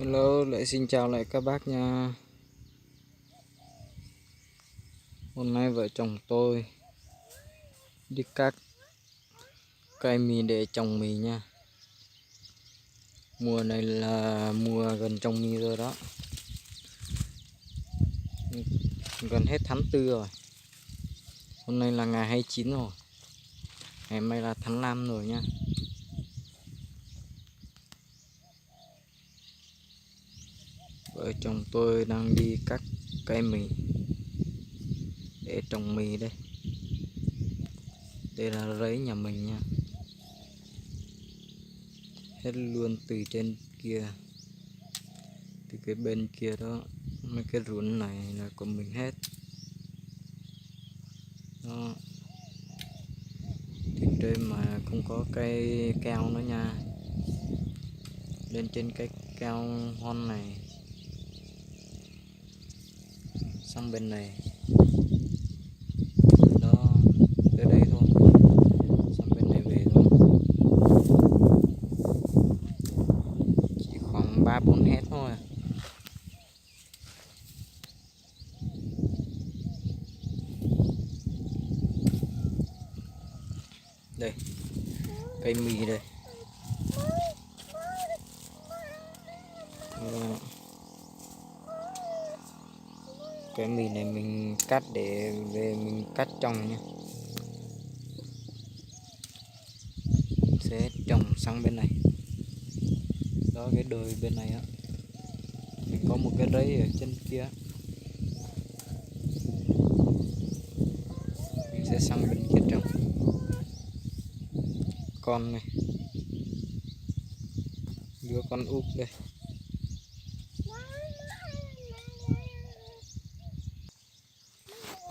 Hello, lại xin chào lại các bác nha. Hôm nay vợ chồng tôi đi cắt cây mì để trồng mì nha. Mùa này là mùa gần trồng mì rồi đó. Gần hết tháng 4 rồi. Hôm nay là ngày 29 rồi. Ngày mai là tháng 5 rồi nha. Vợ chồng tôi đang đi cắt cây mì để trồng mì đây. Đây là rẫy nhà mình nha. Hết luôn từ trên kia, từ cái bên kia đó, mấy cái ruộng này là của mình hết đó. Thì trên mà không có cây keo nữa nha. Lên trên cái keo hon này, sang bên này đó, tới đây thôi, sang bên này về thôi. Chỉ khoảng 3-4 hecta thôi. Đây, cây mì đây. Cái mì này mình cắt để về mình cắt trồng nha. Mình sẽ trồng sang bên này. Đó, cái đồi bên này á, mình có một cái rẫy ở trên kia. Mình sẽ sang bên kia trồng. Con này, đứa con úp đây.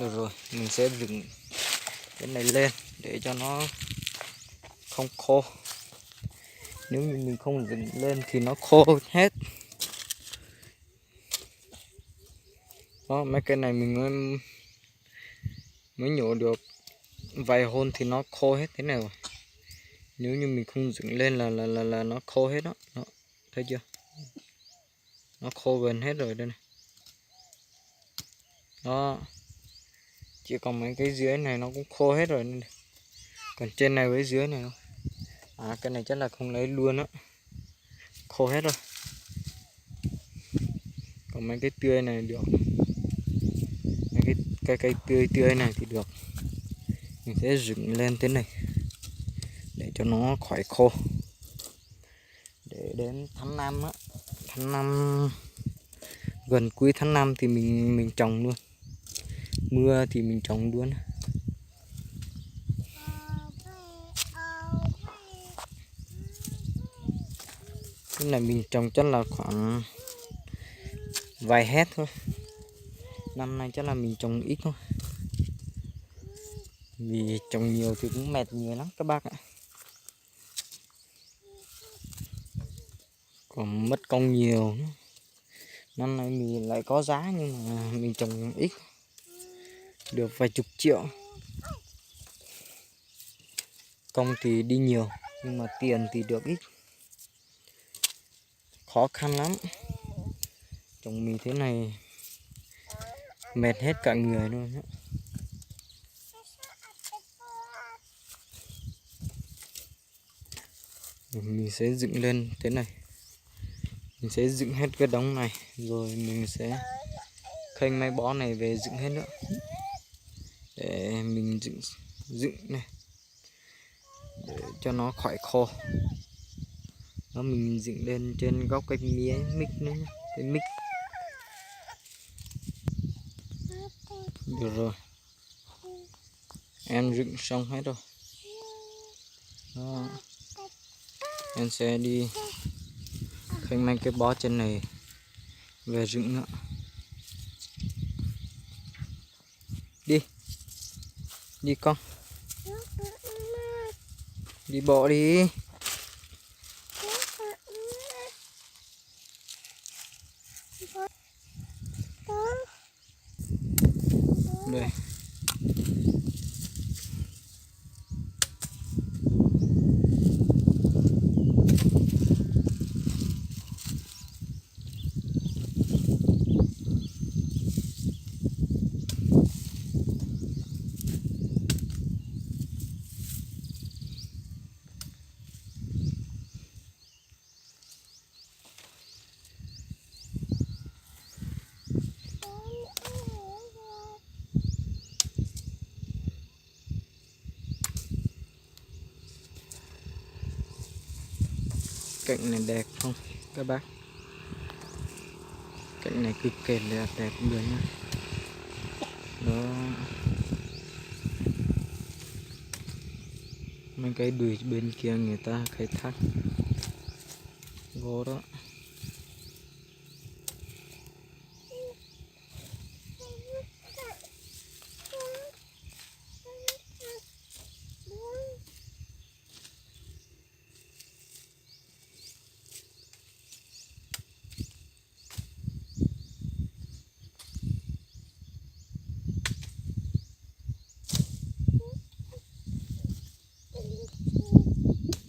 Được rồi, mình sẽ dựng cái này lên để cho nó không khô. Nếu như mình không dựng lên thì nó khô hết. Đó, mấy cái này mình mới nhổ được vài hôm thì nó khô hết thế này rồi. Nếu như mình không dựng lên là nó khô hết đó. Đó, thấy chưa? Nó khô gần hết rồi đây này. Đó, chỉ còn mấy cái dưới này nó cũng khô hết rồi này. Còn trên này với dưới này thôi. À, cái này chắc là không lấy luôn á, khô hết rồi. Còn mấy cái tươi này được, mấy cái cây tươi này thì được. Mình sẽ dựng lên thế này để cho nó khỏi khô, để đến tháng 5 á, tháng 5 gần cuối tháng 5 thì mình trồng luôn. Mưa thì mình trồng luôn. Cái này mình trồng chắc là khoảng vài hecta thôi. Năm nay chắc là mình trồng ít thôi, vì trồng nhiều thì cũng mệt người lắm các bác ạ. Còn mất công nhiều. Năm nay mình lại có giá nhưng mà mình trồng ít, được vài chục triệu. Công thì đi nhiều nhưng mà tiền thì được ít. Khó khăn lắm. Trồng mì thế này mệt hết cả người luôn á. Mình sẽ dựng lên thế này. Mình sẽ dựng hết cái đống này, rồi mình sẽ khênh mấy bó này về dựng hết nữa. Để mình dựng này, để cho nó khỏi khô. Đó, mình dựng lên trên góc cái mía mic nữa nhé. Cái mic. Được rồi, em dựng xong hết rồi. Đó, em sẽ đi khênh mấy cái bó trên này về dựng nữa. Đi, đi con, đi bộ đi. Đây, Cạnh này đẹp không các bác? Cạnh này cực kỳ là đẹp luôn nha. Đó. Mấy cái đùi bên kia người ta khai thác gỗ đó.